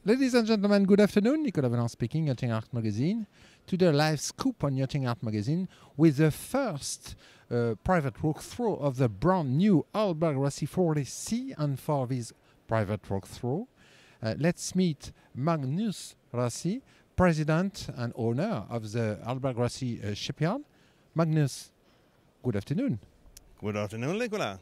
Ladies and gentlemen, good afternoon. Nicolas Valant speaking, Yachting Art magazine. Today, live scoop on Yachting Art magazine with the first private walkthrough of the brand new Hallberg-Rassy 40C. And for this private walkthrough, let's meet Magnus Rassy, president and owner of the Hallberg-Rassy shipyard. Magnus, good afternoon. Good afternoon, Nicolas.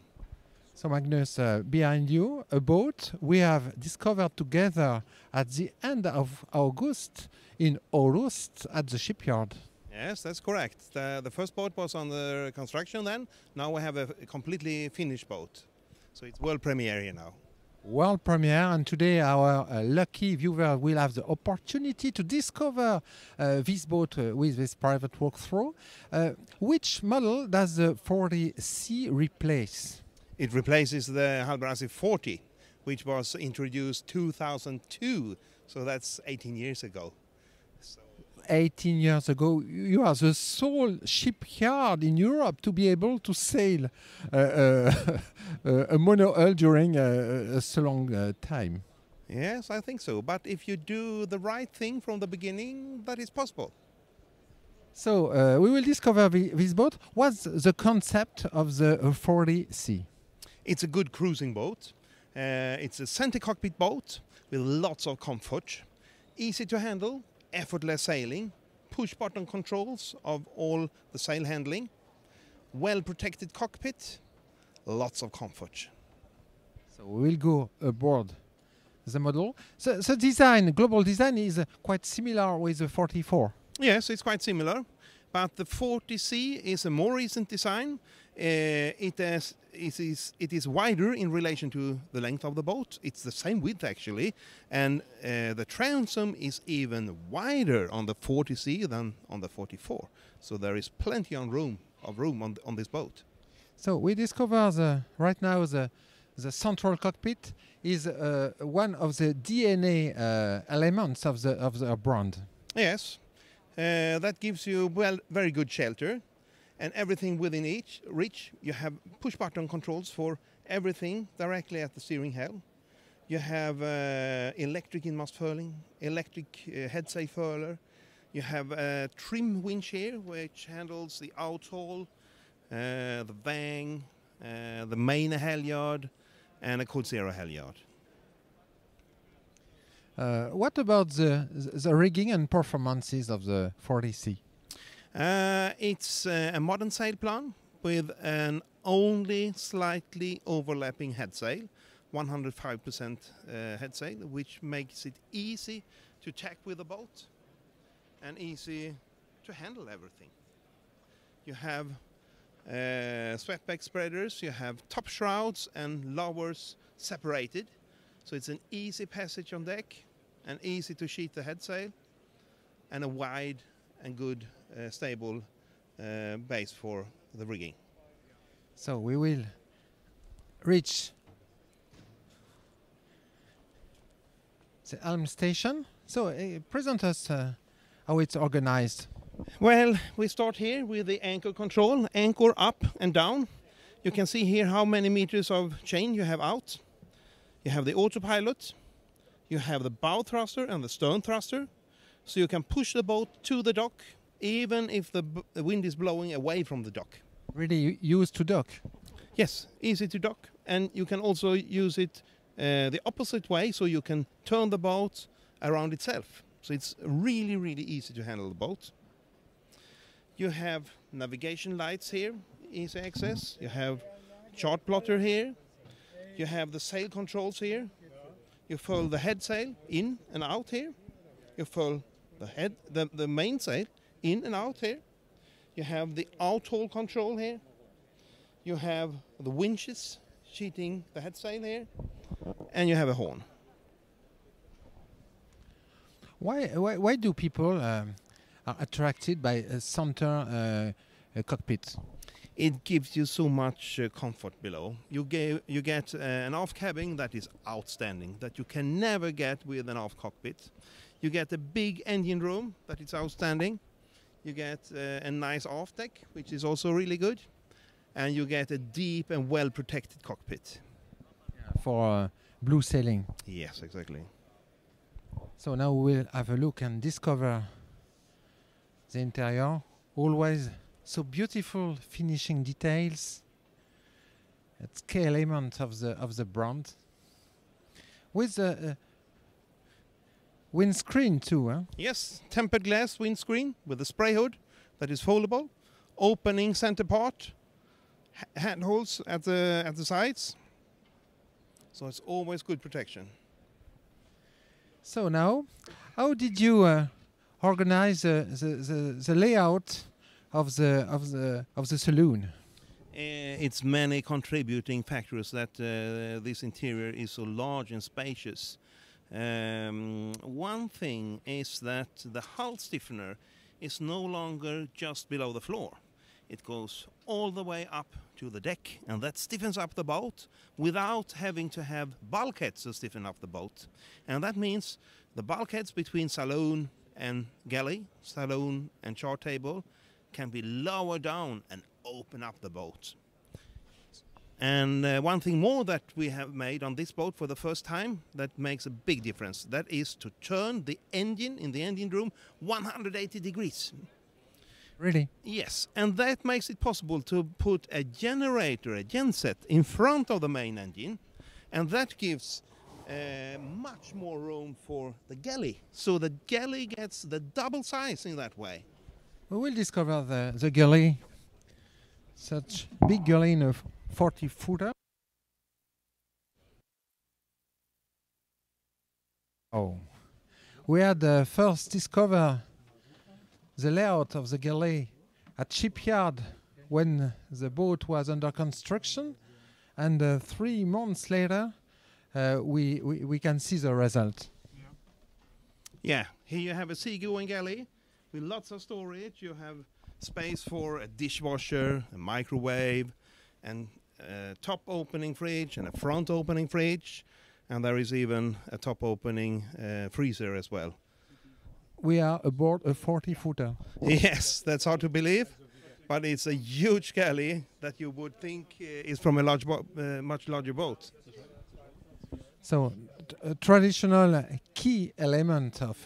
So Magnus, behind you, a boat we have discovered together at the end of August in August at the shipyard. Yes, that's correct. The first boat was under construction then. Now we have a completely finished boat. So it's world premiere here now. World premiere, and today our lucky viewer will have the opportunity to discover this boat with this private walkthrough. Which model does the 40C replace? It replaces the Hallberg-Rassy 40, which was introduced 2002, so that's 18 years ago. 18 years ago, you are the sole shipyard in Europe to be able to sail a monohull during so long time. Yes, I think so. But if you do the right thing from the beginning, that is possible. So we will discover this boat. What's the concept of the 40C? It's a good cruising boat. It's a center cockpit boat with lots of comfort, easy to handle, effortless sailing, push button controls of all the sail handling, well protected cockpit, lots of comfort. So we will go aboard the model. So the design, global design, is quite similar with the 44. Yes, it's quite similar, but the 40C is a more recent design. It is wider in relation to the length of the boat. It's the same width actually, and the transom is even wider on the 40C than on the 44. So there is plenty of room on this boat. So we discover right now the central cockpit is one of the DNA elements of the brand. Yes, that gives you very good shelter. And everything within each reach. You have push-button controls for everything directly at the steering helm. You have electric inmast furling, electric head sail furler. You have a trim winch here, which handles the outhaul, the vang, the main halyard, and a code zero halyard. What about the rigging and performances of the 40C? It's a modern sail plan with an only slightly overlapping head sail, 105% head sail, which makes it easy to tack with the boat and easy to handle everything. You have swept-back spreaders, you have top shrouds and lowers separated, so it's an easy passage on deck and easy to sheet the head sail, and a wide and good stable base for the rigging. So we will reach the Elm Station. So present us how it's organized. Well, we start here with the anchor control, anchor up and down. You can see here how many meters of chain you have out. You have the autopilot, you have the bow thruster and the stern thruster, so you can push the boat to the dock even if the wind is blowing away from the dock. Really used to dock? Yes, easy to dock, and you can also use it the opposite way, so you can turn the boat around itself. So it's really, really easy to handle the boat. You have navigation lights here, easy access. You have chart plotter here. You have the sail controls here. You furl the head sail in and out here. You furl the main sail in and out here. You have the outhaul control here. You have the winches sheeting the head sail here, and you have a horn. Why do people are attracted by a center cockpit? It gives you so much comfort below. You get an aft cabin that is outstanding, that you can never get with an aft cockpit. You get a big engine room that is outstanding. You get a nice aft deck, which is also really good. And you get a deep and well-protected cockpit. For blue sailing. Yes, exactly. So now we'll have a look and discover the interior. Always so beautiful finishing details. It's key element of the brand. With the windscreen too, huh? Yes, tempered glass windscreen with a spray hood that is foldable, opening center part, handholds at the sides. So it's always good protection. So now, how did you organize the layout of the saloon? It's many contributing factors that this interior is so large and spacious. One thing is that the hull stiffener is no longer just below the floor. It goes all the way up to the deck, and that stiffens up the boat without having to have bulkheads to stiffen up the boat. And that means the bulkheads between saloon and galley, saloon and chart table, can be lowered down and open up the boat. And one thing more that we have made on this boat for the first time that makes a big difference, that is to turn the engine in the engine room 180 degrees. Really? Yes, and that makes it possible to put a generator, a genset, in front of the main engine, and that gives much more room for the galley. So the galley gets the double size in that way. We will discover the galley. Such big galley in a 40-footer. Oh, we had first discover the layout of the galley at shipyard when the boat was under construction, and 3 months later we can see the result. Yeah, here you have a seagoing galley with lots of storage. You have space for a dishwasher, a microwave, and a top opening fridge and a front opening fridge, and there is even a top opening freezer as well. We are aboard a 40-footer. Yes, that's hard to believe, but it's a huge galley that you would think is from a much larger boat. So, a traditional key element of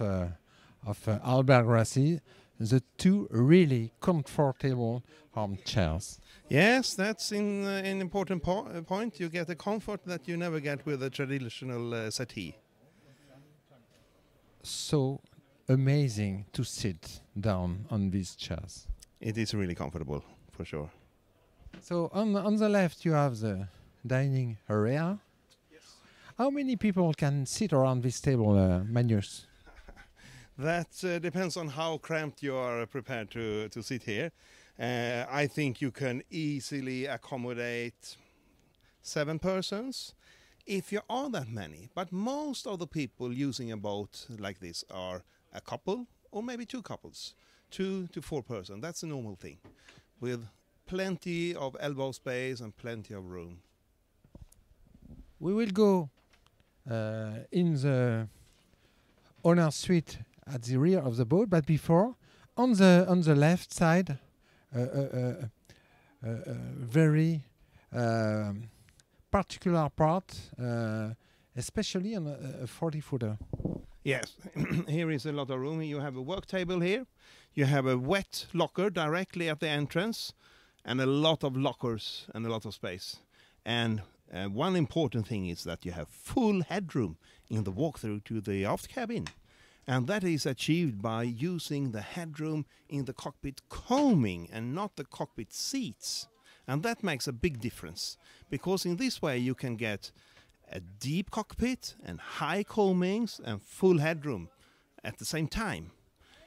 Hallberg-Rassy, the 2 really comfortable armchairs. Yes, that's an important point. You get a comfort that you never get with a traditional settee. So amazing to sit down on these chairs. It is really comfortable, for sure. So on the left you have the dining area. Yes. How many people can sit around this table, Magnus? That depends on how cramped you are prepared to sit here. I think you can easily accommodate 7 persons, if you are that many. But most of the people using a boat like this are a couple or maybe 2 couples, 2 to 4 persons. That's a normal thing, with plenty of elbow space and plenty of room. We will go in the owner's suite at the rear of the boat, but before, on the left side, very particular part, especially on a 40-footer. Yes, here is a lot of room. You have a work table here. You have a wet locker directly at the entrance, and a lot of lockers and a lot of space. And one important thing is that you have full headroom in the walkthrough to the aft cabin. And that is achieved by using the headroom in the cockpit coaming and not the cockpit seats. And that makes a big difference, because in this way you can get a deep cockpit and high coamings and full headroom at the same time.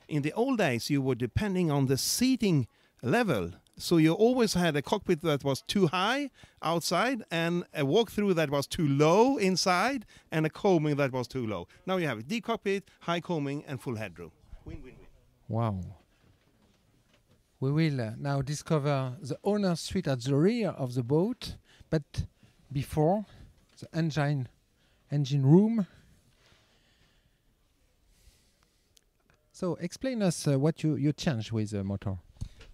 In the old days you were depending on the seating level, so you always had a cockpit that was too high outside and a walkthrough that was too low inside and a coaming that was too low. Now you have a deep cockpit, high coaming and full headroom. Win-win-win. Wow. We will now discover the owner's suite at the rear of the boat, but before, the engine room. So explain us what you changed with the motor.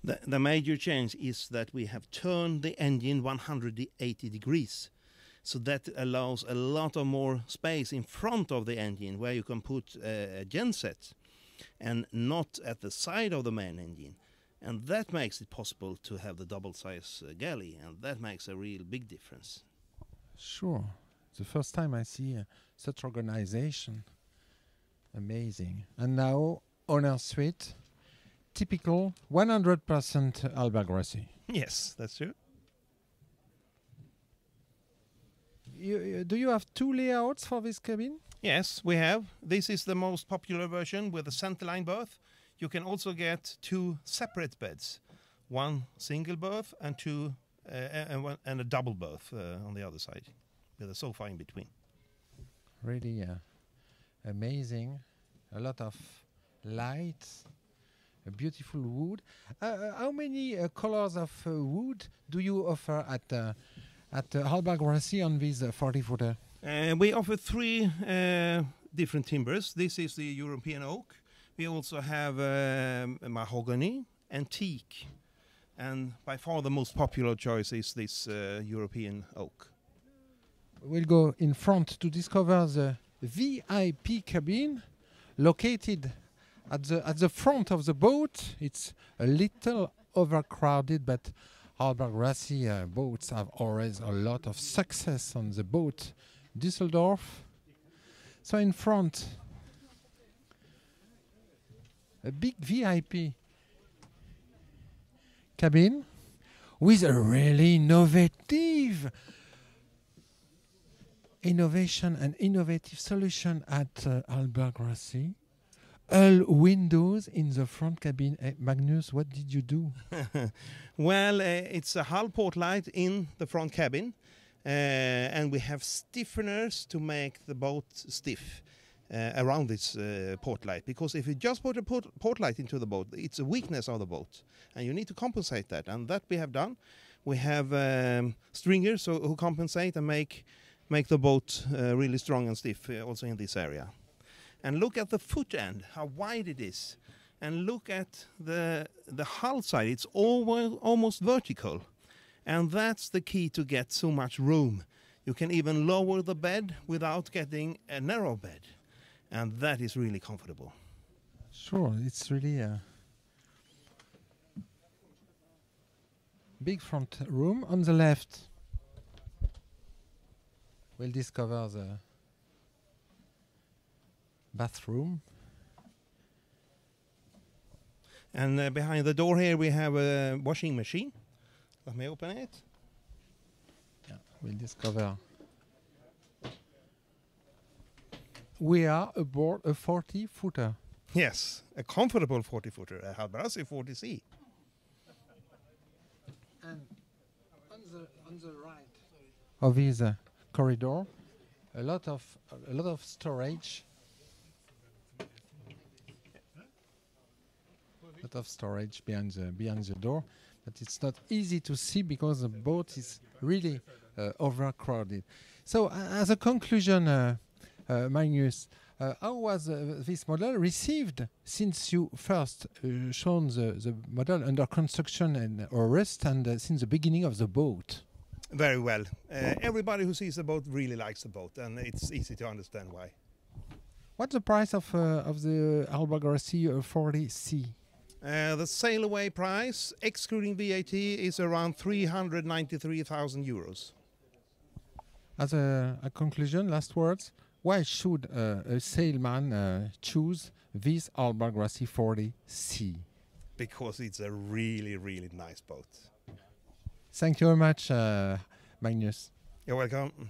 The major change is that we have turned the engine 180 degrees. So that allows a lot of more space in front of the engine where you can put a genset and not at the side of the main engine. And that makes it possible to have the double size galley, and that makes a real big difference. Sure. The first time I see such organization. Amazing. And now, owner suite, typical 100% Hallberg-Rassy. Yes, that's true. Do you have two layouts for this cabin? Yes, we have. This is the most popular version with a centerline berth. You can also get two separate beds, one single berth and two and a double berth on the other side, with a sofa in between. Really amazing. A lot of lights, a beautiful wood. How many colors of wood do you offer at Hallberg-Rassy on this 40-footer? We offer three different timbers. This is the European oak. We also have mahogany and teak. And by far the most popular choice is this European oak. We'll go in front to discover the VIP cabin located at the front of the boat. It's a little overcrowded, but Hallberg-Rassy boats have always a lot of success on the boat Düsseldorf. So in front, a big VIP cabin with a really innovative innovation and innovative solution at Hallberg-Rassy. All windows in the front cabin. Magnus, what did you do? Well, it's a hull port light in the front cabin, and we have stiffeners to make the boat stiff around this port light. Because if you just put a port light into the boat, it's a weakness of the boat, and you need to compensate that. And that we have done. We have stringers who compensate and make the boat really strong and stiff also in this area. And look at the foot end, how wide it is. And look at the hull side, it's almost vertical. And that's the key to get so much room. You can even lower the bed without getting a narrow bed. And that is really comfortable. Sure, it's really a big front room. On the left, we'll discover the bathroom. And behind the door here we have a washing machine. Let me open it. Yeah, we'll discover. We are aboard a 40-footer. Yes, a comfortable 40-footer, a Hallberg-Rassy 40C. And on the right of his corridor, a lot of storage. A lot of storage behind the door, but it's not easy to see because the boat is really overcrowded. So, as a conclusion, Magnus, how was this model received since you first shown the model under construction and or rest and since the beginning of the boat? Very well. Everybody who sees the boat really likes the boat, and it's easy to understand why. What's the price of the Hallberg-Rassy 40C? The sail away price, excluding VAT, is around 393,000 euros. As a conclusion, last words, why should a sailman choose this Hallberg-Rassy 40C? Because it's a really, really nice boat. Thank you very much, Magnus. You're welcome.